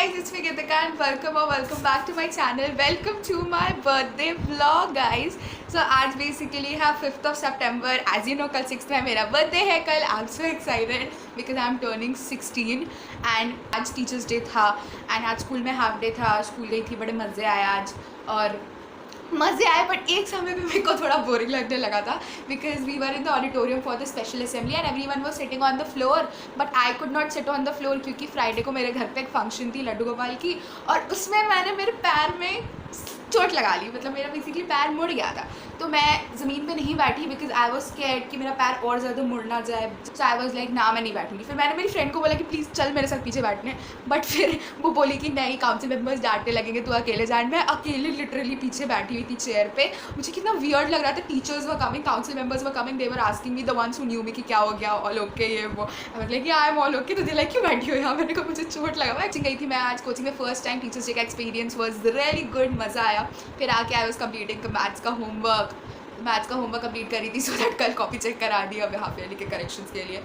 guys, it's me Gitika and welcome back to my channel. Welcome to my birthday vlog guys. So आज basically है 5th of September. As you know कल 6th है मेरा birthday है कल. I'm so excited because I'm turning 16 and आज Teachers Day था and आज स्कूल में हाफ डे था. स्कूल गई थी, बड़े मज़े आए आज और मज़े आए बट एक समय पे मेरे को थोड़ा बोरिंग लगने लगा था because we were in the auditorium for the special assembly and every one was sitting on the floor but I could not sit on the floor क्योंकि फ्राइडे को मेरे घर पे एक फंक्शन थी लड्डू गोपाल की और उसमें मैंने मेरे पैर में चोट लगा ली. मतलब मेरा बेसिकली पैर मुड़ गया था तो मैं ज़मीन पे नहीं बैठी बिकॉज आई वॉज स्कैर्ड कि मेरा पैर और ज़्यादा मुड़ ना जाए. सो आई वॉज लाइक ना मैं नहीं बैठूंगी. फिर मैंने मेरी फ्रेंड को बोला कि प्लीज़ चल मेरे साथ पीछे बैठने बट फिर वो बोली कि नहीं काउंसिल मेम्बर्स डांटने लगेंगे तू अकेले जान. मैं अकेले लिटरली पीछे बैठी हुई थी चेयर पे. मुझे कितना वियर्ड लग रहा था. Teachers were coming, council members were coming, they were asking me the ones who knew me कि क्या हो गया, ऑल ओके ये वो. मतलब कि आई एम ऑल ओके. तो दे लाइक क्यों बैठी हो यहाँ. मैंने को मुझे चोट लगा. मैं गई थी मैं आज कोचिंग में फर्स्ट टाइम. टीचर्स डे का एक्सपीरियंस वॉज रियली गुड, मज़ा आया. फिर आके आई वॉज कम्प्लीटिंग मैथ्स का होमवर्क कंप्लीट करी थी सो दैट कल कॉपी चेक करा दी अब हाफ ईयरली के करेक्शंस के लिए.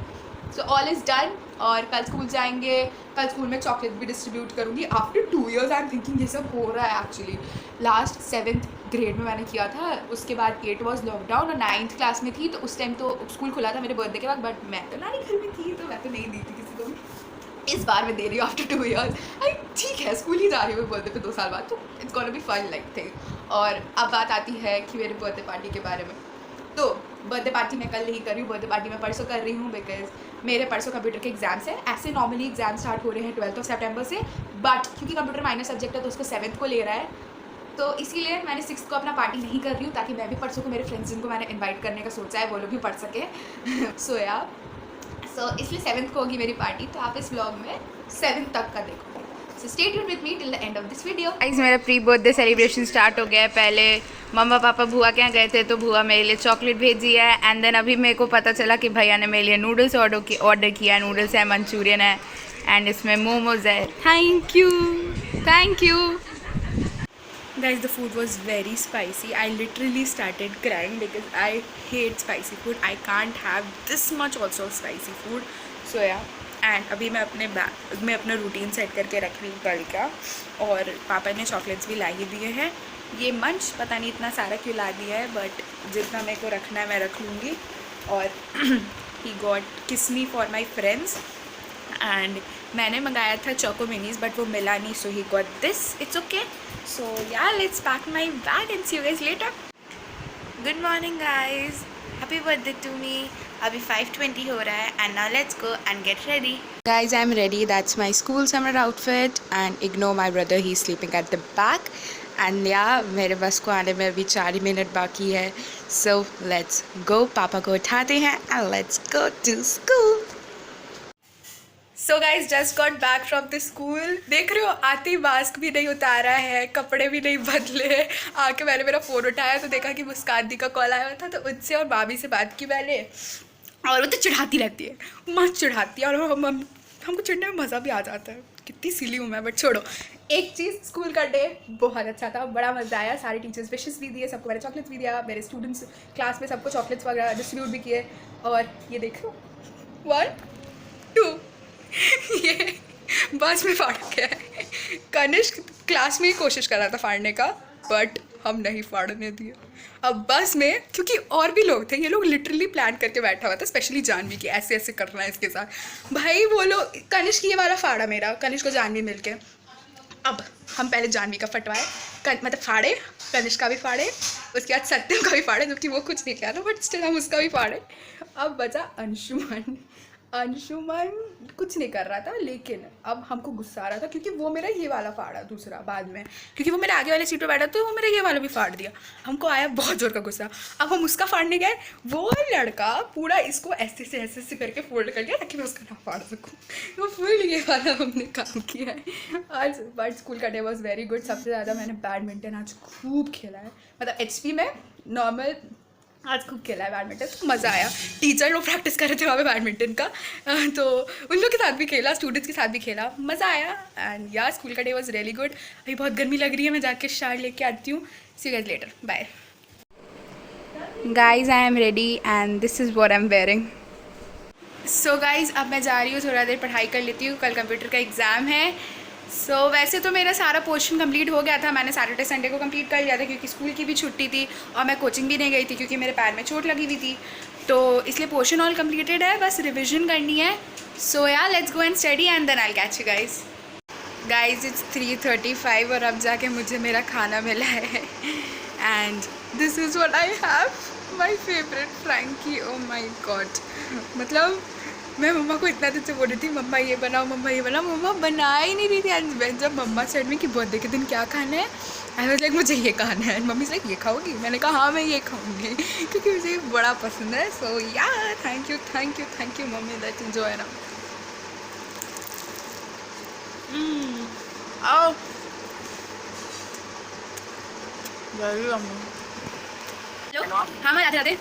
सो ऑल इज़ डन और कल स्कूल जाएंगे. कल स्कूल में चॉकलेट भी डिस्ट्रीब्यूट करूँगी. After 2 years I am thinking ये सब हो रहा है एक्चुअली. लास्ट 7th ग्रेड में मैंने किया था, उसके बाद 8 वॉज लॉकडाउन और 9th क्लास में थी तो उस टाइम तो स्कूल खुला था मेरे बर्थडे के बाद बट मैं तो नानी घर में थी तो मैं तो नहीं दी थी किसी को भी. इस बार मैं दे रही हूँ आफ्टर 2 years. आई ठीक है स्कूल ही जा रही हूँ बर्थडे पे 2 साल बाद तो it's gonna be fun like thing. और अब बात आती है कि मेरे बर्थडे पार्टी के बारे में. तो बर्थडे पार्टी मैं कल नहीं कर रही हूँ, बर्थडे पार्टी मैं परसों कर रही हूँ बिकॉज मेरे परसों कंप्यूटर के एग्जाम्स हैं. ऐसे नॉर्मली एग्जाम स्टार्ट हो रहे हैं 12th of September से बट क्योंकि कंप्यूटर माइनर सब्जेक्ट है तो उसको 7th को ले रहा है तो इसीलिए मैंने 6th को अपना पार्टी नहीं कर रही हूँ ताकि मैं भी परसों को मेरे फ्रेंड्स जिनको मैंने इन्वाइट करने का सोचा है वो लोग भी पढ़ सके. सो इसलिए 7th को होगी मेरी पार्टी तो आप इस व्लॉग में 7th तक का देखो. So stay tuned with me till the end of this video. Guys मेरा प्री बर्थडे सेलिब्रेशन स्टार्ट हो गया है. पहले मम्मा पापा बुआ के यहाँ गए थे तो बुआ मेरे लिए चॉकलेट भेजी है एंड देन अभी मेरे को पता चला कि भैया ने मेरे लिए नूडल्स ऑर्डर किया है. नूडल्स है, मंचूरियन है एंड इसमें मोमोज है. Thank you Guys, the food was very spicy. I literally started crying because I hate spicy food. I can't have this much also of spicy food. So yeah. And अभी मैं अपना routine set करके रख रही हूँ कल का. और पापा ने चॉकलेट्स भी ला ही दिए हैं. ये मंच पता नहीं इतना सारा क्यों ला दिया है बट जितना मेरे को रखना है मैं रख लूँगी. और he got kiss me for my friends and मैंने मंगाया था चोको मिनीज बट वो मिला नहीं so he got this. It's okay. So yeah let's pack my bag and see you guys later. Good morning guys, happy birthday to me. अभी 5:20 हो रहा है and now let's go and get ready. Guys I am ready. That's my school summer outfit and ignore my brother, he is sleeping at the back. And या मेरे बस को आने में अभी 4 ही मिनट बाकी है. So let's go. पापा को उठाते हैं and let's go to school. So guys just got back from the school. देख रहे हो आते ही मास्क भी नहीं उतारा है, कपड़े भी नहीं बदले. आके मैंने मेरा फ़ोन उठाया तो देखा कि मुस्कान दी का कॉल आया था तो उनसे और भाभी से बात की मैंने. और वो तो चिढ़ाती रहती है, मस्त चिढ़ाती है और हमको चिढ़ने में मज़ा भी आ जाता है. कितनी सिली हूँ मैं बट छोड़ो. एक चीज़, स्कूल का डे बहुत अच्छा था, बड़ा मज़ा आया. सारे टीचर्स विशेस भी दिए, सबको मैंने चॉकलेट्स भी दिया. मेरे स्टूडेंट्स क्लास में सबको चॉकलेट्स वगैरह डिस्ट्रीब्यूट भी किए. और ये देखो 1 2 ये बस में फाड़ गया है. कनिष्क क्लास में ही कोशिश कर रहा था फाड़ने का बट हम नहीं फाड़ने दिए. अब बस में क्योंकि और भी लोग थे, ये लोग लिटरली प्लान करके बैठा हुआ था स्पेशली जानवी की ऐसे ऐसे करना है इसके साथ. भाई वो लोग कनिष्क ये वाला फाड़ा मेरा, कनिष्क को जानवी मिल के. अब हम पहले जानवी का फटवाए मतलब फाड़े, कनिष्क का भी फाड़े, उसके बाद सत्यम का भी फाड़े जबकि वो कुछ नहीं किया था बट स्टिल हम उसका भी फाड़े. अब बचा अंशुमन कुछ नहीं कर रहा था लेकिन अब हमको गुस्सा आ रहा था क्योंकि वो मेरा ये वाला फाड़ा दूसरा बाद में, क्योंकि वो मेरे आगे वाले सीट पे बैठा तो वो मेरा ये वाला भी फाड़ दिया. हमको आया बहुत ज़ोर का गुस्सा. अब हम उसका फाड़ने गए, वो लड़का पूरा इसको ऐसे से करके फोल्ड कर लिया ताकि मैं उसका ना फाड़ सकूँ. वो फुल ये वाला हमने काम किया है आज. बट स्कूल का डे वॉज वेरी गुड. सबसे ज़्यादा मैंने बैडमिंटन आज खूब खेला है. मतलब HP में नॉर्मल आज खूब खेला है बैडमिंटन. तो मज़ा आया. टीचर लोग प्रैक्टिस कर रहे थे वहाँ पे बैडमिंटन का तो उन लोग के साथ भी खेला, स्टूडेंट्स के साथ भी खेला, मज़ा आया. एंड यार स्कूल का डे वॉज रियली गुड. अभी बहुत गर्मी लग रही है, मैं जाके शार लेके आती हूँ. See you guys later, bye. Guys I am ready and this is what I am wearing. So guys अब मैं जा रही हूँ, थोड़ा देर पढ़ाई कर लेती हूँ. कल कंप्यूटर का एग्ज़ाम है वैसे तो मेरा सारा पोर्शन कंप्लीट हो गया था, मैंने सैटरडे संडे को कंप्लीट कर लिया था क्योंकि स्कूल की भी छुट्टी थी और मैं कोचिंग भी नहीं गई थी क्योंकि मेरे पैर में चोट लगी हुई थी, तो इसलिए पोर्शन ऑल कंप्लीटेड है, बस रिविजन करनी है. So yeah let's go and study and then I will catch you guys. It's 3:35 और अब जाके मुझे मेरा खाना मिला है and this is what I have, my favourite frankie. Oh my god, मतलब मैं मम्मा को इतना दिन से बोल रही थी मम्मा ये बनाओ, मम्मा बना ही नहीं रही थी. एंड जब मम्मा सेड में कि बर्थडे के दिन क्या खाना है, आई वाज लाइक मुझे ये खाना है. मम्मी से लाइक ये खाओगी, मैंने कहा हाँ मैं ये खाऊंगी क्योंकि मुझे बड़ा पसंद है. सो या thank you mummy, let's enjoy now. आओ हेलो, हाँ मैं जाते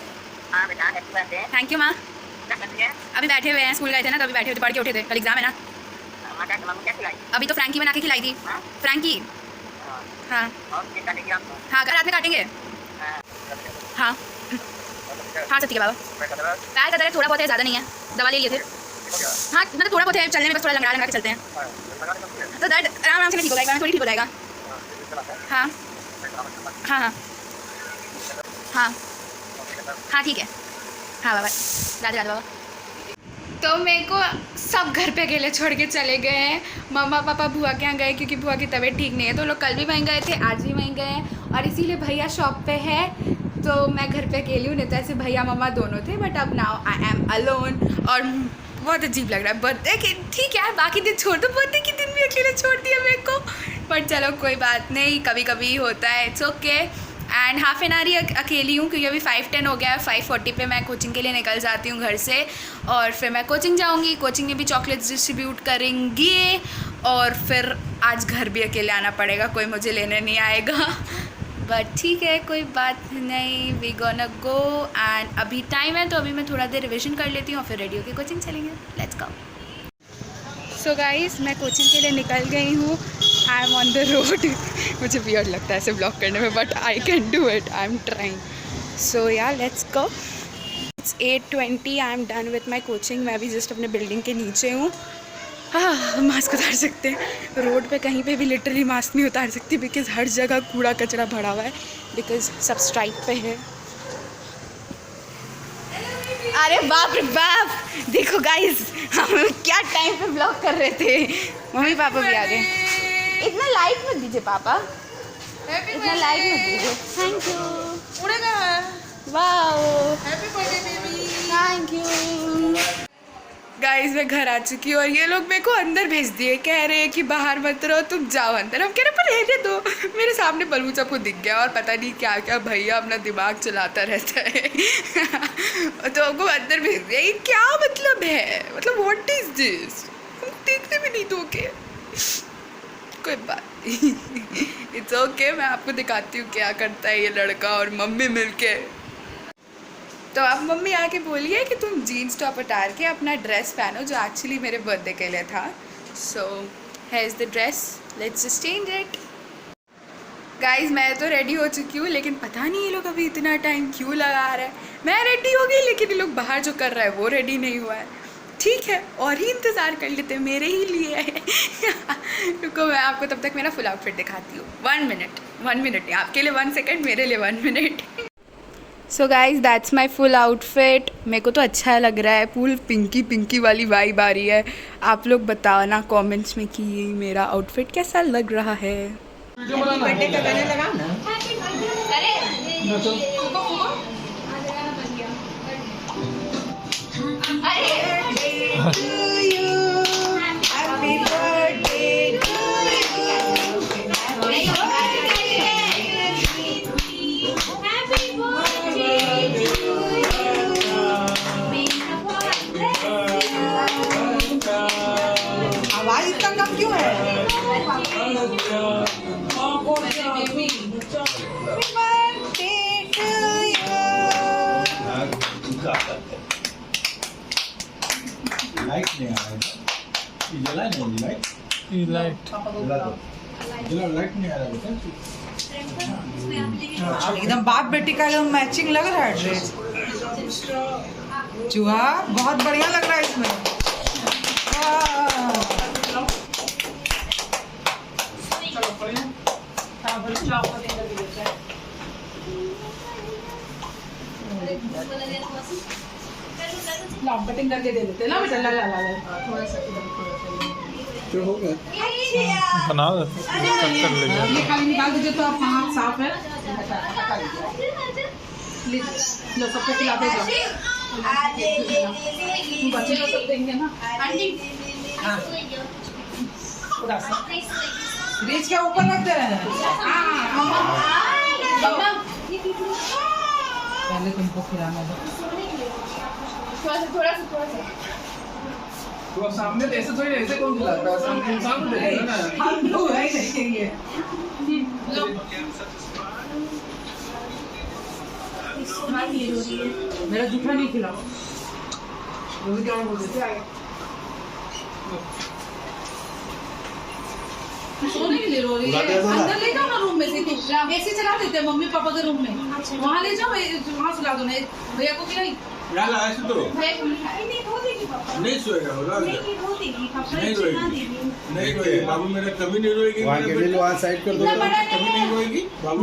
थैंक यू माँ. अभी बैठे हुए हैं, स्कूल गए थे ना, तो अभी बैठे हुए थे, पढ़ के उठे थे, कल एग्जाम है ना. अभी तो फ्रैंकी बना के खिलाई थी. फ्रैंकी हाँ हाँ कल रात में काटेंगे. हाँ हाँ सब ठीक है बाबा. पैर का दर्द थोड़ा बहुत है, ज़्यादा नहीं है, दवा ले लिए थे. हाँ मतलब थोड़ा बहुत है, चलने में बस थोड़ा लंगड़ा के चलते हैं, तो दर्द आराम से ठीक हो जाएगा, थोड़ी ठीक हो जाएगा. हाँ हाँ हाँ हाँ हाँ ठीक है. हाँ बाबा, राधे बाबा. तो मेरे को सब घर पे अकेले छोड़ के चले गए हैं. मम्मा पापा बुआ के यहाँ गए क्योंकि बुआ की तबीयत ठीक नहीं है, तो लोग कल भी वहीं गए थे, आज भी वहीं गए हैं, और इसीलिए भैया शॉप पे है, तो मैं घर पे अकेली हूँ. नहीं तो ऐसे भैया मम्मा दोनों थे, बट अब नाउ आई एम अलोन. और बहुत अजीब लग रहा है. बर्थडे के ठीक है, बाकी दिन छोड़ दो, बर्थडे के दिन भी अकेले छोड़ दिया मेरे को, बट चलो कोई बात नहीं, कभी कभी होता है, it's okay. And half an hour ही अकेली हूँ क्योंकि अभी 5:10 हो गया है. 5:40 पे मैं कोचिंग के लिए निकल जाती हूँ घर से, और फिर मैं कोचिंग जाऊँगी. कोचिंग में भी चॉकलेट्स डिस्ट्रीब्यूट करेंगे, और फिर आज घर भी अकेले आना पड़ेगा, कोई मुझे लेने नहीं आएगा, बट ठीक है कोई बात नहीं. We gonna go. एंड अभी टाइम है, तो अभी मैं थोड़ा देर रिविजन कर लेती हूँ और फिर रेडी होकर कोचिंग चलेंगे. Let's go. सो गाइस मैं कोचिंग के लिए निकल गई हूँ. I am on the road. मुझे वियर्ड लगता है ऐसे ब्लॉग करने में, but I can do it, I am trying. So yeah let's go. It's 8:20. I am done with my coaching. मैं अभी जस्ट अपने बिल्डिंग के नीचे हूँ. हाँ मास्क उतार सकते हैं, रोड पे कहीं पे भी लिटरली मास्क नहीं उतार सकती बिकॉज हर जगह कूड़ा कचरा भरा हुआ है, बिकॉज सब स्ट्राइक पे है. अरे बाप रे बाप, देखो गाइस हम क्या टाइम पे ब्लॉग कर रहे थे. मम्मी पापा भी आ गए. इतना लाइट मत दीजिए पापा, इतना लाइट मत दीजिए. Thank you. उड़ेगा. Wow happy birthday baby. Thank you. Guys मैं घर आ चुकी हूँ और ये लोग मेरे को अंदर भेज दिए, कह रहे हैं कि बाहर मत रहो, तुम जाओ अंदर. हम कह रहे पर रहने दो. मेरे सामने बलून सबको दिख गया और पता नहीं क्या क्या भैया अपना दिमाग चलाता रहता है. तो हमको अंदर भेज दिया. ये क्या मतलब है, मतलब व्हाट इज दिस. हम देखने भी नहीं दोगे, कोई बात नहीं. इट्स ओके, मैं आपको दिखाती हूँ क्या करता है ये लड़का और मम्मी मिलके. तो अब मम्मी आके बोली है कि तुम जीन्स टॉप उतार के अपना ड्रेस पहनो जो एक्चुअली मेरे बर्थडे के लिए था. So here is the dress, let's just change it. Guys मैं तो रेडी हो चुकी हूँ, लेकिन पता नहीं ये लोग अभी इतना टाइम क्यों लगा रहे हैं. मैं रेडी हो गई लेकिन ये लोग बाहर जो कर रहा है वो रेडी नहीं हुआ है. ठीक है और ही इंतज़ार कर लेते हैं, मेरे ही लिए. रुको मैं आपको तब तक मेरा फुल आउटफिट दिखाती हूँ. 1 मिनट नहीं, आपके लिए 1 सेकेंड, मेरे लिए 1 minute. So guys that's my full outfit. मेरे को तो अच्छा लग रहा है, फुल पिंकी वाली वाइब आ रही है. आप लोग बताओ ना कमेंट्स में कि मेरा आउटफिट कैसा लग रहा है. बर्थडे का गाना लगाओ ना. आवाज इतना कम क्यों है? लाइट नहीं आ रहा है. जला नहीं लाइट. लाइट नहीं आ रहा है. एकदम बाप बेटी का एकदम मैचिंग लग रहा है ड्रेस. चूहा बहुत बढ़िया लग रहा है इसमें. कटिंग करके दे देते ना बेटा। ला ला ला थोड़ा सा जो हो गया बना दो, कट कर ले जाओ। ये खाली निकाल दीजिए तो आप हाथ साफ है। लो सबको खिलाते जाओ। बच्चे को सब देंगे ना आंटी। हाँ थोड़ा सा फ्रिज के ऊपर रख दे रहे हैं। पहले तुमको खिलाना दो। थोड़ा सा तो सामने ऐसे थोड़ी ऐसे कौन खिलाता है? सामने इंसान को देगा ना। हम लोग है देखेंगे। मेरा जूठा नहीं खिलाओ। रोज क्या बोल देते आगे। सोने के लिए रो रही है। अंदर ले जाओ ना रूम में से। तू एसी चला देते हैं मम्मी पापा के रूम में। वहाँ ले जाओ, वहाँ सुला दो ना। भैया को खिलाई। यार ऐसे तो नहीं सोएगा होगा। नहीं रोएगी, नहीं रोएगी बाबू मेरा, कभी नहीं रोएगी। वहाँ केबिल वहाँ साइड कर दो, कभी नहीं रोएगी बाबू।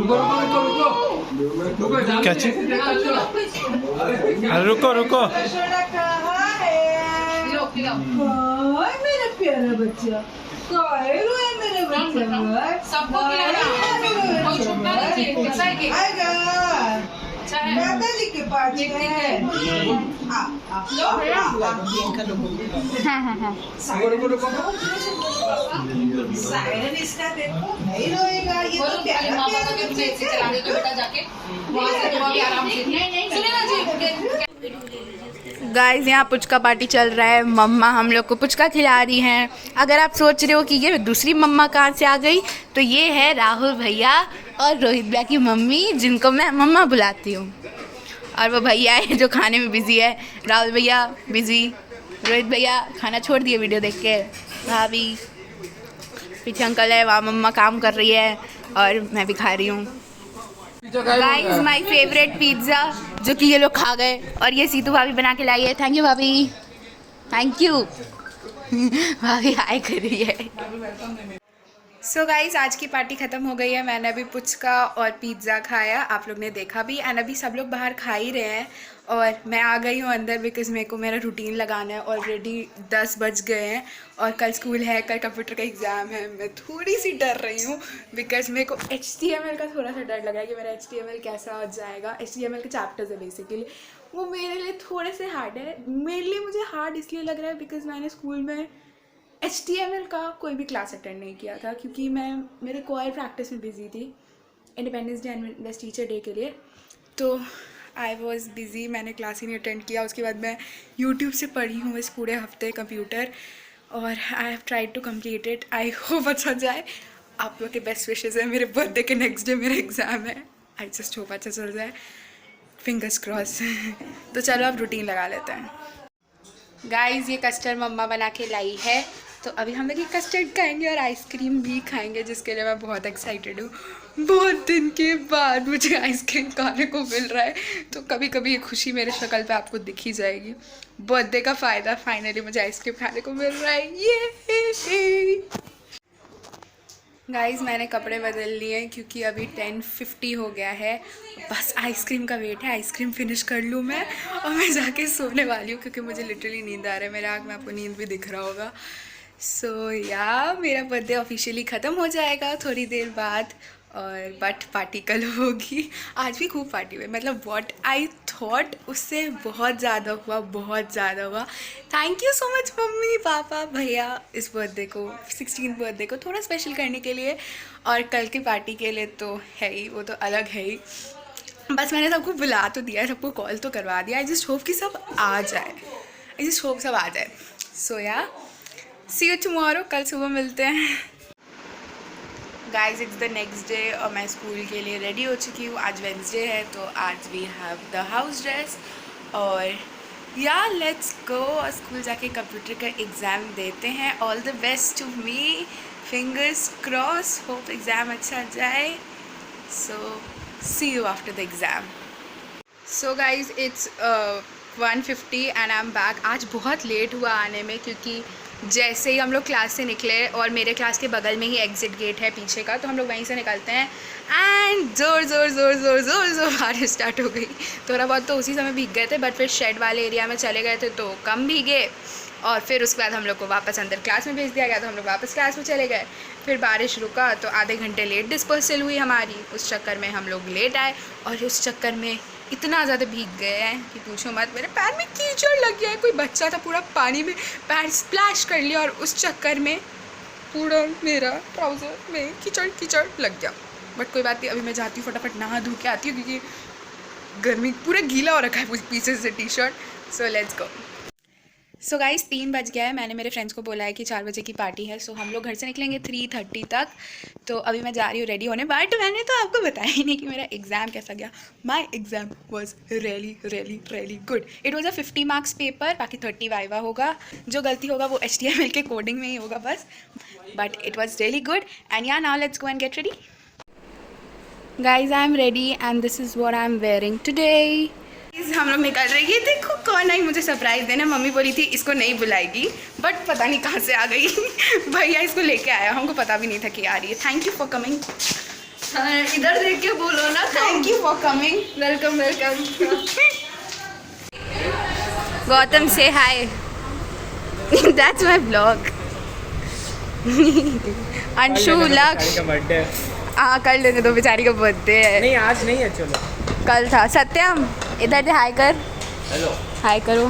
क्या चीज? अरे रुको रुको, मेरा प्यारा बच्चा मेरे बच्चा सबको खिलाना। कोई छूटना नहीं चाहिए। कैसा है केक? अच्छा है। दादाजी के पास है। सायरन इसका देखो नहीं रोएगा। ये तो प्यारा मामा का गिफ्ट से चला दे तो बेटा जाके वहाँ से तुम भी आराम से। सुने ना जी। गाइस यहाँ पुचका पार्टी चल रहा है। मम्मा हम लोग को पुचका खिला रही हैं। अगर आप सोच रहे हो कि ये दूसरी मम्मा कहाँ से आ गई, तो ये है राहुल भैया और रोहित भैया की मम्मी, जिनको मैं मम्मा बुलाती हूँ। और वो भैया है जो खाने में बिज़ी है। राहुल भैया बिज़ी, रोहित भैया खाना छोड़ दिए वीडियो देख के। भाभी पीछे अंकल है, वहाँ मम्मा काम कर रही है और मैं भी खा रही हूँ। गाइस माय फेवरेट पिज़्ज़ा, जो कि ये लोग खा गए, और ये सीतू भाभी बना के लाई है। थैंक यू भाभी, थैंक यू। भाभी हाय कर रही है। सो गाइस आज की पार्टी ख़त्म हो गई है। मैंने अभी पुचका और पिज़्ज़ा खाया, आप लोग ने देखा भी। एंड अभी सब लोग बाहर खा ही रहे हैं और मैं आ गई हूँ अंदर, बिकॉज़ मेरे को मेरा रूटीन लगाना है। ऑलरेडी 10 बज गए हैं और कल स्कूल है, कल कंप्यूटर का एग्ज़ाम है। मैं थोड़ी सी डर रही हूँ बिकॉज़ मेरे को HTML का थोड़ा सा डर लगा है कि मेरा HTML कैसा जाएगा। HTML के चैप्टर्स है बेसिकली, वो मेरे लिए थोड़े से हार्ड है। मेरे लिए मुझे हार्ड इसलिए लग रहा है बिकॉज़ मैंने स्कूल में HTML का कोई भी क्लास अटेंड नहीं किया था, क्योंकि मैं मेरे कोयर प्रैक्टिस में बिज़ी थी independence day and best teacher day के लिए। तो आई वॉज बिज़ी, मैंने क्लास ही नहीं अटेंड किया। उसके बाद मैं यूट्यूब से पढ़ी हूँ इस पूरे हफ्ते कंप्यूटर, और I have tried to complete it. I hope अच्छा जाए। आप लोग के बेस्ट विशेज़ है। मेरे बर्थडे के नेक्स्ट डे मेरा एग्ज़ाम है। आई जस्ट होप अच्छा चल जाए, फिंगर्स क्रॉस। तो चलो अब रूटीन लगा लेते हैं। गाइस ये कस्टर्ड मम्मा बना के लाई है, तो अभी हम लोग ये कस्टर्ड खाएंगे और आइसक्रीम भी खाएंगे, जिसके लिए मैं बहुत एक्साइटेड हूँ। बहुत दिन के बाद मुझे आइसक्रीम खाने को मिल रहा है, तो कभी कभी ये खुशी मेरे शक्ल पे आपको दिख ही जाएगी। बर्थडे का फ़ायदा, फाइनली मुझे आइसक्रीम खाने को मिल रहा है। ये गाइस मैंने कपड़े बदल लिए क्योंकि अभी 10:50 हो गया है। बस आइसक्रीम का वेट है, आइसक्रीम फिनिश कर लूँ मैं और मैं जाके सोने वाली हूँ, क्योंकि मुझे लिटरली नींद आ रहा है। मेरे आँख में आपको नींद भी दिख रहा होगा। सो या मेरा बर्थडे ऑफिशियली ख़त्म हो जाएगा थोड़ी देर बाद, और बट पार्टी कल होगी। आज भी खूब पार्टी हुई, मतलब व्हाट आई थॉट उससे बहुत ज़्यादा हुआ, बहुत ज़्यादा हुआ। Thank you so much mummy papa भैया इस बर्थडे को, 16th बर्थडे को थोड़ा स्पेशल करने के लिए, और कल की पार्टी के लिए तो है ही, वो तो अलग है ही। बस मैंने सबको बुला तो दिया है, सबको कॉल तो करवा दिया। आई जस्ट होप कि सब आ जाए, आई जस्ट होप सब आ जाए। सो या सी यू टुमारो, कल सुबह मिलते हैं। Guys it's the next day और मैं स्कूल के लिए रेडी हो चुकी हूँ। आज वेंसडे है, तो आज we have the house dress, और या लेट्स गो और स्कूल जाके कंप्यूटर का एग्ज़ाम देते हैं। All the best to me, fingers cross, hope exam अच्छा जाए। So see you after the exam. So guys it's 1:50 and I am back. आज बहुत लेट हुआ आने में, क्योंकि जैसे ही हम लोग क्लास से निकले, और मेरे क्लास के बगल में ही एग्ज़िट गेट है पीछे का, तो हम लोग वहीं से निकलते हैं एंड ज़ोर ज़ोर ज़ोर ज़ोर ज़ोर ज़ोर बारिश स्टार्ट हो गई। थोड़ा बहुत तो उसी समय भीग गए थे, बट फिर शेड वाले एरिया में चले गए थे तो कम भीगे। और फिर उसके बाद हम लोग को वापस अंदर क्लास में भेज दिया गया, तो हम लोग वापस क्लास में चले गए। फिर बारिश रुका तो आधे घंटे लेट डिस्पर्सल हुई हमारी, उस चक्कर में हम लोग लेट आए, और उस चक्कर में इतना ज़्यादा भीग गए हैं कि पूछो मत। मेरे पैर में कीचड़ लग गया है, कोई बच्चा था पूरा पानी में पैर स्प्लैश कर लिया, और उस चक्कर में पूरा मेरा ट्राउज़र में कीचड़ कीचड़ लग गया। बट कोई बात नहीं, अभी मैं जाती हूँ फटाफट नहा धो के आती हूँ, क्योंकि गर्मी पूरा गीला हो रखा है पीछे से T shirt. So let's go. So guys 3 बज गया है, मैंने मेरे फ्रेंड्स को बोला है कि 4 बजे की पार्टी है, सो हम लोग घर से निकलेंगे 3:30 तक। तो अभी मैं जा रही हूँ रेडी होने, बट मैंने तो आपको बताया ही नहीं कि मेरा एग्ज़ाम कैसा गया। My exam was really good. It was a 50 marks paper, बाकी 30 वाइवा होगा। जो गलती होगा वो HTML के कोडिंग में ही होगा बस, but it was really good. And yeah now let's go and get ready. Guys I am ready and this is what I am wearing today. हम लोग निकल रहे हैं, देखो कौन आई मुझे सरप्राइज़ देना। मम्मी बोली थी इसको नहीं बुलाएगी, बट पता नहीं कहाँ से आ गई भैया इसको लेके आया, हमको पता भी नहीं था कि आ रही है। Thank you for coming. इधर देख के बोलो ना, thank you for coming. Welcome welcome. Gautam से hi. That's my blog. Anshu Lakshya birthday. हाँ कर लेने दो, बेचारी का बर्थडे है। नहीं आज नहीं है, चलो कल था। सत्यम इधर से हाय कर। हेलो, हाय करो।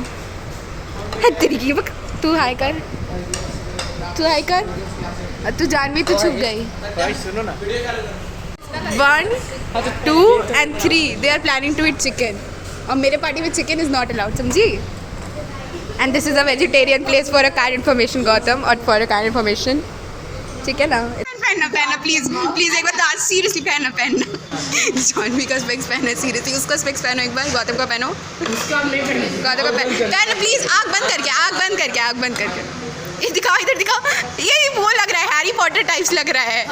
है तेरी की बक, तू हाय कर, तू हाय कर। और तू जानवी तो छुप गई। भाई सुनो ना, 1 2 and 3 they are planning to eat chicken, और मेरे पार्टी में चिकन इज़ नॉट अलाउड, समझी। And this is a vegetarian place for a kind information Gautam, और फॉर अ काइंड इन्फॉर्मेशन, ठीक है ना। पहनना प्लीज़ प्लीज़, एक बार आज सीरियसली पहनना। जॉनवी का स्पेक्स पहना है सीरियसली, उसका स्पेक्स पहनो एक बार, गौतम का पहनो, गौतम का पहनो प्लीज़। आँख बंद करके ये दिखाओ, इधर दिखाओ। ये वो लग रहा है हैरी पॉटर टाइप्स लग रहा है,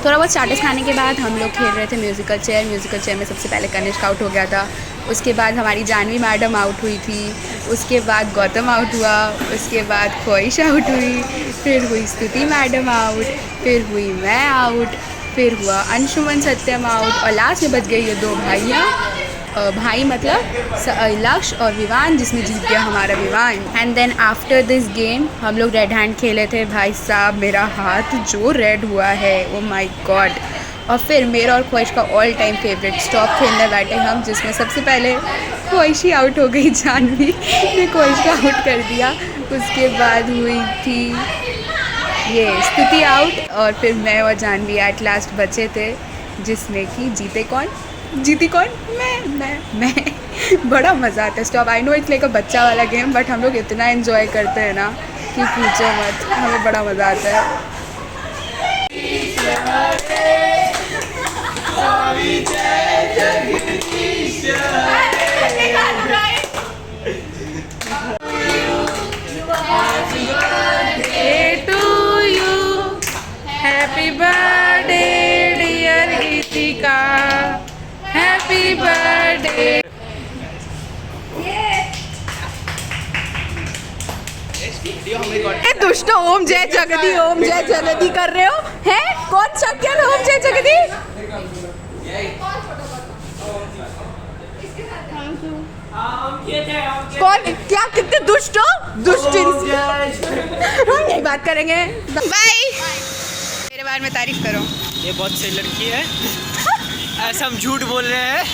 थोड़ा बहुत स्टार्टर्स खाने के बाद हम लोग खेल रहे थे म्यूज़िकल चेयर में सबसे पहले कनिष्क आउट हो गया था, उसके बाद हमारी जानवी मैडम आउट हुई थी, उसके बाद गौतम आउट हुआ, उसके बाद ख्वाहिश आउट हुई, फिर हुई स्तुति मैडम आउट, फिर हुई मैं आउट, फिर हुआ अंशुमन सत्यम आउट, और लास्ट में बच गई ये 2 भाइयाँ, भाई मतलब लक्ष्य और विवान, जिसमें जीत गया हमारा Vivaan. And then after this game हम लोग रेड हैंड खेले थे। भाई साहब मेरा हाथ जो रेड हुआ है, ओ माय गॉड। और फिर मेरा और ख्वाहिश का ऑल टाइम फेवरेट स्टॉप खेलने बैठे हम, जिसमें सबसे पहले ख्वाहिश ही आउट हो गई, जानवी ने ख्वाहिश को आउट कर दिया। उसके बाद हुई थी ये स्तुति आउट, और फिर मैं और जानवी एट लास्ट बचे थे, जिसमें कि जीती कौन? मैं बड़ा मज़ा आता है stop. I know it's like अ बच्चा वाला गेम, बट हम लोग इतना एंजॉय करते हैं ना कि पूछो मत, हमें बड़ा मज़ा आता है। हैप्पी बर्थडे डियर गीतिका, हैप्पी बर्थडे। दुष्टो ओम जय जगदी कर रहे हो हैं? कौन सा क्या ओम जय जगदी? कौन क्या, कितने दुष्ट यही बात करेंगे। बाय। मेरे बारे में तारीफ करो। ये बहुत सही लड़की है। ऐसा हम झूठ बोल रहे हैं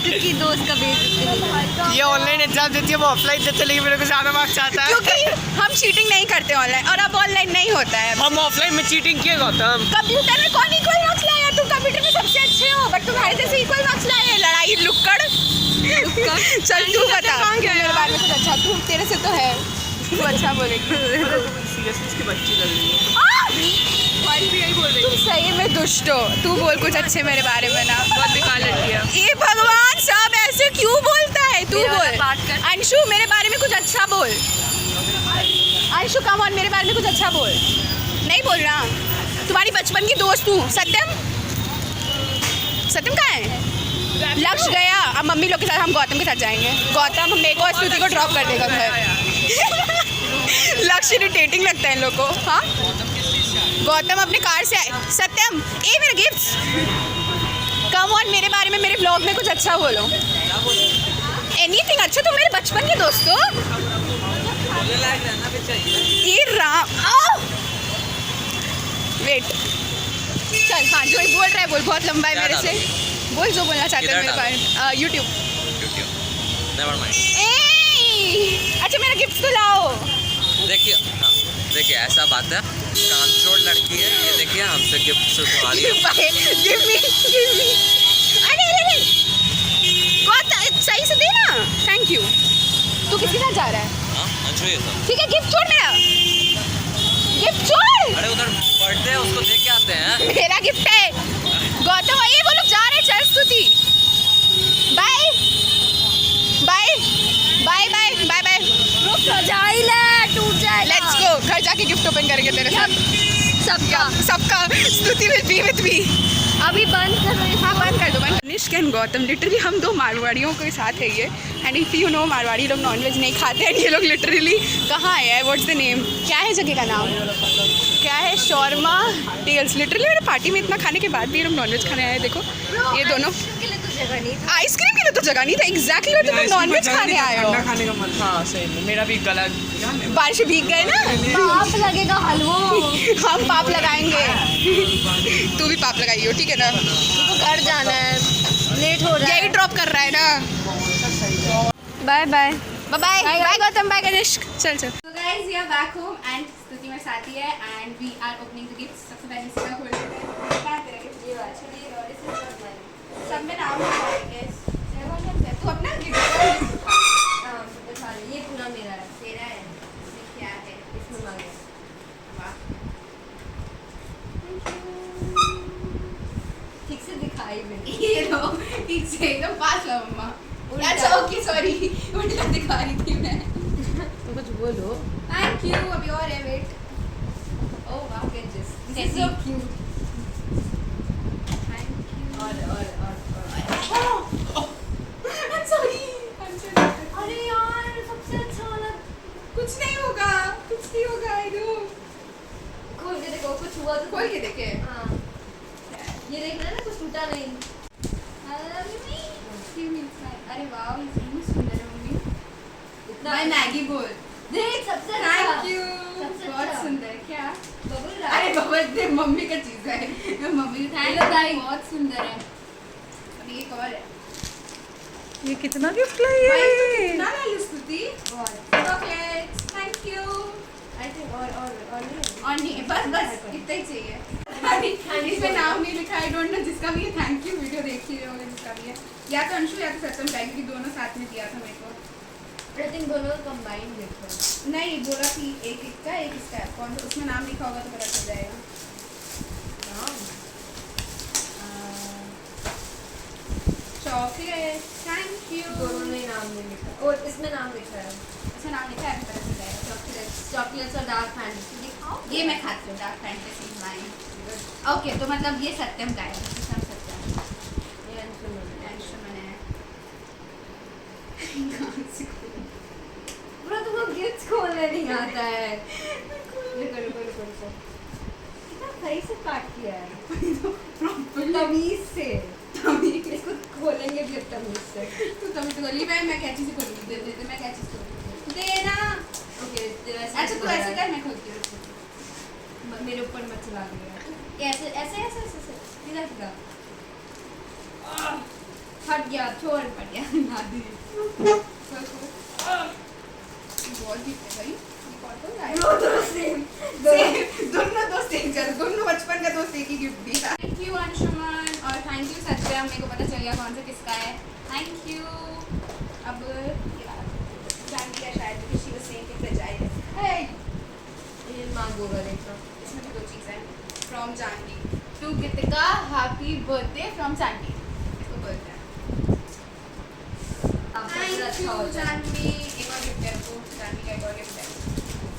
किसी दोस्त का बेइज्जती। ये ऑनलाइन एग्जाम देती है, वो ऑफलाइन देते, लेकिन मेरे को ज़्यादा मार्क्स आता है। क्योंकि हम चीटिंग नहीं करते ऑनलाइन, और अब ऑनलाइन नहीं होता है। हम ऑफलाइन में चीटिंग किए गौतम। कंप्यूटर में कौन इक्वल मार्क्स लाया? तुम कंप्यूटर में सबसे अच्छे हो, बट तुम्हारे जैसे इक्वल मार्क्स लाए। लड़ाई लुक्कड़। चल तू बता, मेरे बारे में कुछ अच्छा, तू तेरे से तो है, तू अच्छा बोलेगी। सीरियसली इसकी बच्ची लग रही है। तुम सही में दुष्ट हो। तू बोल कुछ अच्छे मेरे बारे में ना। बहुत बेकार लड़की है। ये भगवान सब ऐसे क्यों बोलता है? तू बोल। अंशु मेरे बारे में कुछ अच्छा बोल। अंशु कम ऑन, मेरे बारे में कुछ अच्छा बोल। नहीं बोल रहा। तुम्हारी बचपन की दोस्त हूँ। सत्यम कहाँ है? लक्ष्य गया। अब मम्मी लोग के साथ हम गौतम के साथ जाएंगे। गौतम मेरे को और स्तुति को ड्रॉप कर देगा घर। लक्ष्य इरिटेटिंग लगता है इन लोग को। हाँ गौतम अपने कार से आए। सत्यम ए मेरा गिफ्ट कम ऑन, मेरे बारे में मेरे ब्लॉग में कुछ अच्छा बोलो। एनीथिंग अच्छा। तुम मेरे बचपन के दोस्तों। ये राम वेट चल। हाँ जो बोल रहा है बोल, बहुत लंबा है मेरे से। बोल जो बोलना चाहते हो मेरे बारे में। यूट्यूब। अच्छा मेरा गिफ्ट तो लाओ। देखिए हाँ देखिए ऐसा बात है, कामचोर लड़की है ये, देखिए हमसे गिफ्ट सुखवा रही है। गिव मी अरे अरे बहुत सही से देना। Thank you. तू किसके साथ जा रहा है? हाँ अंशु ये सब ठीक है गिफ्ट छोड़ मेरा। गिफ्ट छोड़। अरे उधर बर्थडे है उसको दे के आते हैं। मेरा गिफ्ट है गौतम। ये वो लोग जा रहे हैं। चल Stuti bye bye bye bye bye bye. रुक जाइले टूट जाएगा। Let's go. घर जाके गिफ्ट ओपन करेंगे तेरे साथ। सबका स्तुति विल बी विद मी। अभी बंद कर दो। हाँ बंद कर दो। निष्क एंड गौतम लिटरली हम दो मारवाड़ियों के साथ है ये। And if you know Marwari लोग नॉनवेज नहीं खाते हैं। ये लोग लिटरली कहाँ है? What's the name? क्या है जगह का नाम? क्या है? Shawarma Tales. लिटरली मेरे पार्टी में इतना खाने के बाद भी ये लोग नॉनवेज खाने आए। देखो ये दोनों। आइसक्रीम के लिए तो जगह नहीं था। एग्जैक्टली वो तुम नॉनवेज खाने आए हो। खाने का मन। हाँ सही में मेरा भी गला बारिश भीग गए ना। पाप लगेगा हलवा। हम पाप लगाएंगे। तू भी पाप लगाइयो ठीक है ना? तो घर जाना है, लेट हो रहा है। यही ड्रॉप कर रहा है ना। Bye bye bye bye bye Gautam bye Ganesh. चल चल। So guys we are back home and स्तुति मेरे साथी है and we are opening the gifts। सबसे पहले इसका खोल लेते हैं। क्या है तेरा गिफ्ट? ये वाला। चलिए और इसमें सब में नाम लिखा है। यस तू अपना गिफ्ट दिखा ले, ये पूरा मेरा है। तेरा है। इसमें क्या है? इसमें मांगे वाह ठीक से दिखाई मैंने। ये लो ठीक से एकदम पास ला मम्मा। अच्छा ओके सॉरी उल्टा दिखा रही थी मैं। तो कुछ बोलो। Thank you. अभी और है wait. Oh wow get this this is so cute. Thank you. और सॉरी अरे यार सबसे अच्छा वाला। कुछ नहीं होगा आई नो। खोल के देखो कुछ हुआ तो खोल के देखे। हाँ ये देखना ना कुछ टूटा नहीं। अरे वाह ये सही सुंदर है मम्मी। इतना मैं मैगी बोल। देख सबसे अच्छा। Thank you. सबसे बहुत अच्छा। सुंदर है। क्या? बबल अरे बबल दे मम्मी का चीज है। मम्मी थैंक यू बहुत सुंदर है। अभी एक और है। ये कितना गिफ्ट लाई भाई तो कितना ला ली स्तुति? और chocolates thank you. I think और नहीं और नहीं बस इतना ही चाहिए। इसमें नाम नहीं लिखा। आई डोंट नो जिसका भी है थैंक यू। वीडियो देख ही रहे होंगे जिसका भी है। या तो अंशु या तो सत्यम भाई क्योंकि दोनों साथ में दिया था मेरे को। आई थिंक दोनों कंबाइन गिफ्ट है। नहीं बोला कि एक इसका एक इसका है। कौन उसमें नाम लिखा होगा तो पता चल जाएगा। Chocolate thank you. दोनों ने नाम नहीं लिखा और इसमें नाम लिखा है। अच्छा नाम लिखा है अभी पता चल जाएगा। चॉकलेट्स और डार्क फैंटेसी दिखाओ। ये मैं खाती हूँ डार्क फैंटेसी माइन। ओके तो मतलब ये सत्यम का है। इसका सत्यम ये अंशुमन है। अंशुमन है। पूरा तुमको गिफ्ट खोलने नहीं आता है। रुको कितना सही से काट किया है तमीज से। इसको खोलेंगे भी अब तमीज से। तू तभी तो गली मैं कैची से खोलूंगी। दे मैं कैची से खोलूंगी। देना। ओके अच्छा तू ऐसे कर मैं खोलती हूँ। मेरे ऊपर मत चला दिया। ऐसे ऐसे ऐसे ऐसे सीधा फट गया छोड़ फट गया ना दी। बहुत ही है भाई। ये कौन कौन लाया? दोनों सेम दोनों दोस्त एक जैसे। दोनों बचपन का दोस्त एक ही गिफ्ट दिया। थैंक यू अंशुमन और थैंक यू सत्यम। मेरे को पता चल गया कौन सा किसका है। Thank you. अब जानवी का शायद क्योंकि शी वाज सेइंग कि फ्रेजाइल है। ये मांगोगा देखना। इसमें भी दो चीज़ है। From Janvi to Geetika happy birthday from Janvi. इसको बोलते हैं। आपका थैंक अच्छा यू होता है। जानवी। एक और गिफ्ट है आपको। जानवी का एक और गिफ्ट है।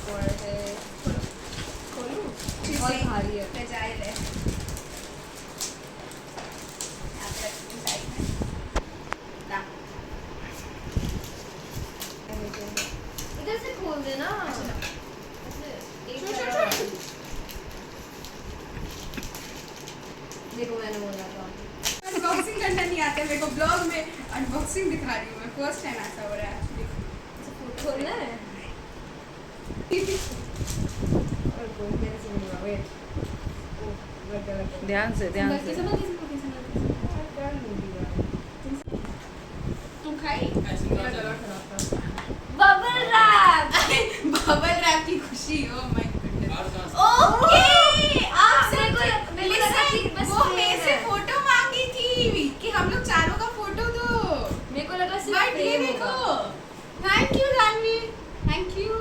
और है खोलूं बहुत भारी है। फ्रेजाइल है। यहाँ पे रखती हूँ साइड में। ला। ब्लॉग में अनबॉक्सिंग दिखा रही हूँ मैं, फर्स्ट टाइम ऐसा हो रहा है एक्चुअली। खोलना है और कोई मेरे से नहीं हुआ वेट ध्यान से ध्यान से तुम खाई बबल रैप बबल रैप की खुशी। Oh my goodness. ओके आप मेरे को Listen, वो मेरे से फोटो मांगी थी कि हम लोग चारों का फोटो दो। मेरे को लगा सिर्फ बट ये देखो, thank you Janvi, thank you.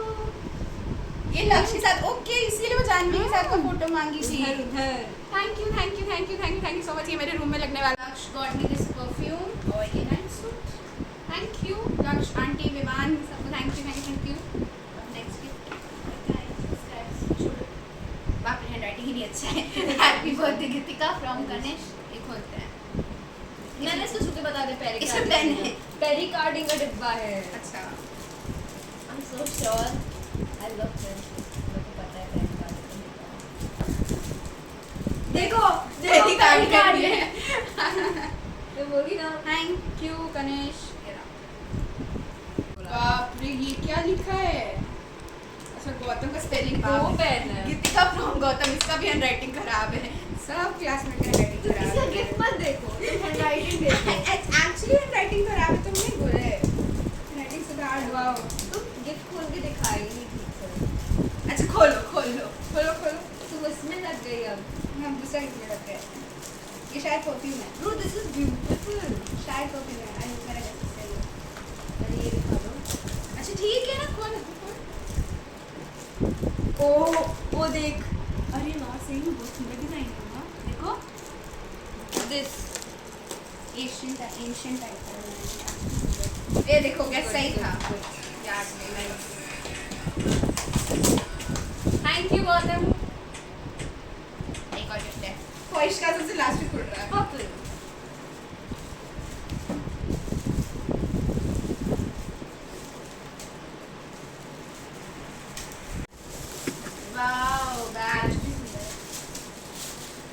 ये लक्ष्य के साथ ओके, इसीलिए वो जानवी के साथ का फोटो मांगी थी। उधर thank you thank you thank you thank you thank you so much. ये मेरे रूम में लगने वाला लक्ष्य गॉट मी दिस परफ्यूम और ये night suit. Thank you Lakshya, aunty, Viman, सबको thank you thank you. Next gift बाप रे, हैंडराइटिंग ही नहीं अच्छा है। Happy birthday Geetika from Ganesh. ये खोलते हैं। मैंने इसको छू के बता दे पेरी इसमें पेन है। पेरी कार्डिंग का डिब्बा है अच्छा, I am so sure I love pen मेरे को पता है पेरी कार्डिंग देखो पेरी कार्डिंग है। मैं बोली ना थैंक यू गणेश। बाप रे, ये क्या लिखा है? अच्छा, गौतम का स्पेलिंग वो पेन है गीतिका फ्रॉम गौतम, इसका भी हैंडराइटिंग खराब है। सब क्लासमेट का हैंडराइटिंग खराब इसका है। गिफ्ट मत देखो तुम हैंडराइटिंग देखो एक्चुअली हैंडराइटिंग खराब है, तुम नहीं बोले हैंडराइटिंग सुधार। वाओ, तुम गिफ्ट खोल के दिखाई नहीं ठीक से अच्छा खोलो खोलो खोलो खोलो। तुम उसमें लग गई अब हम दूसरा गिफ्ट में रखते हैं। ये शायद परफ्यूम है। ब्रो दिस इज ब्यूटीफुल शायद परफ्यूम है। आई मेरा कैसे सही है। अरे ये दिखा दो अच्छा ठीक है ना, खोल ओ वो देख अरे वाह, सही में बहुत सुंदर डिजाइन है ना। देखो दिस एशियन टाइप का। ये देखो क्या सही था यार। थैंक यू गौतम एक और गिफ्ट है। ख्वाहिश का सबसे लास्ट में खुल रहा है। वाओ, बैग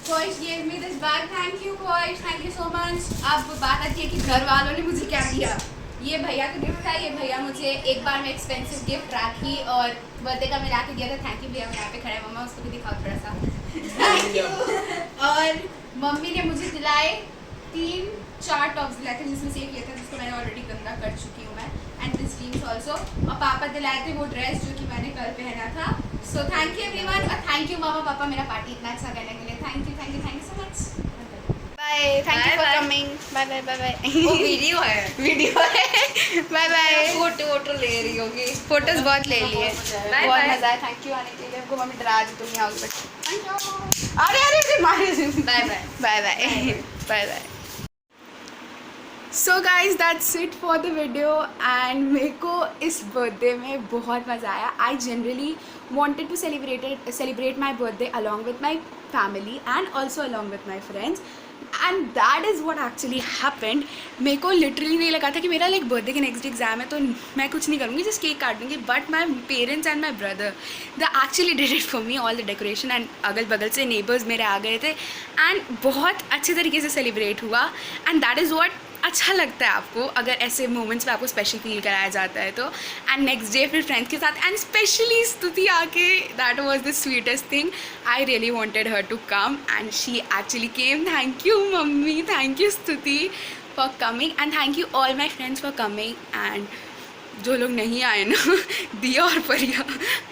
ख्वाहिश gave me this bag. Thank you ख्वाहिश, thank you so much। अब बात आती है कि घर वालों ने मुझे क्या दिया। ये भैया का गिफ्ट था। ये भैया मुझे एक बार में एक्सपेंसिव गिफ्ट राखी और बर्थडे का मिला के दिया था। थैंक यू भैया, मैं यहाँ पे खड़ा है। मम्मा उसको भी दिखाओ थोड़ा सा। Thank you. और मम्मी ने मुझे दिलाए 3-4 टॉप्स दिलाए थे, जिसमें से एक ये था जिसको मैंने ऑलरेडी गंदा कर चुकी हूँ मैं, एंड दिस जीन्स ऑल्सो। और पापा दिलाए थे वो ड्रेस जो कि मैंने कल पहना था। सो थैंक यू एवरीवन, और थैंक यू मामा पापा मेरा पार्टी इतना अच्छा करने के लिए। Thank you so much. Bye, thank you for coming. Bye bye bye bye. वो वीडियो है वीडियो है। Bye bye. फोटो ले रही होगी फोटोज बहुत ले लिए, Bye बहुत bye. मजा आया। थैंक यू आने के लिए। हमको मम्मी डरा दी तुम यहाँ आओगे। अरे अरे अरे मारे। Bye bye bye bye bye bye. So guys that's it for the video, and मेरे को इस बर्थडे में बहुत मज़ा आया। I generally wanted to celebrate my birthday along with my family and also along with my friends, and that is what actually happened. मेरे को literally नहीं लगा था कि मेरा लाइक बर्थडे के नेक्स्ट एग्जाम है तो मैं कुछ नहीं करूँगी, जस्ट केक काट दूँगी। But my parents and my brother they actually did it for me, all the decoration, and अगल बगल से नेबर्स मेरे आ गए थे, एंड बहुत अच्छे तरीके से सेलिब्रेट हुआ। एंड दैट इज़ वॉट अच्छा लगता है आपको, अगर ऐसे मोमेंट्स पे आपको स्पेशल फील कराया जाता है तो। एंड नेक्स्ट डे फिर फ्रेंड्स के साथ, एंड स्पेशली स्तुति आके, that was the sweetest thing. I really wanted her to come and she actually came. Thank you mummy, thank you Stuti for coming, and thank you all my friends for coming. And जो लोग नहीं आए ना, दिया और Pariya,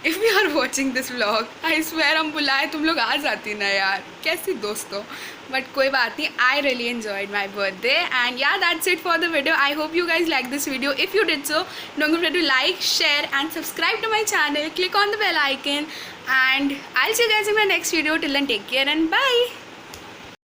if you are watching this vlog, I swear हम बुलाए तुम लोग आ जाती ना यार, कैसी दोस्तों। बट कोई बात नहीं, I really enjoyed my birthday, and yeah that's it for the video. I hope you guys like this video. If you did so, don't forget to like, share and subscribe to my channel. Click on the bell icon, and I'll see you guys in my next video. Till then, take care and bye.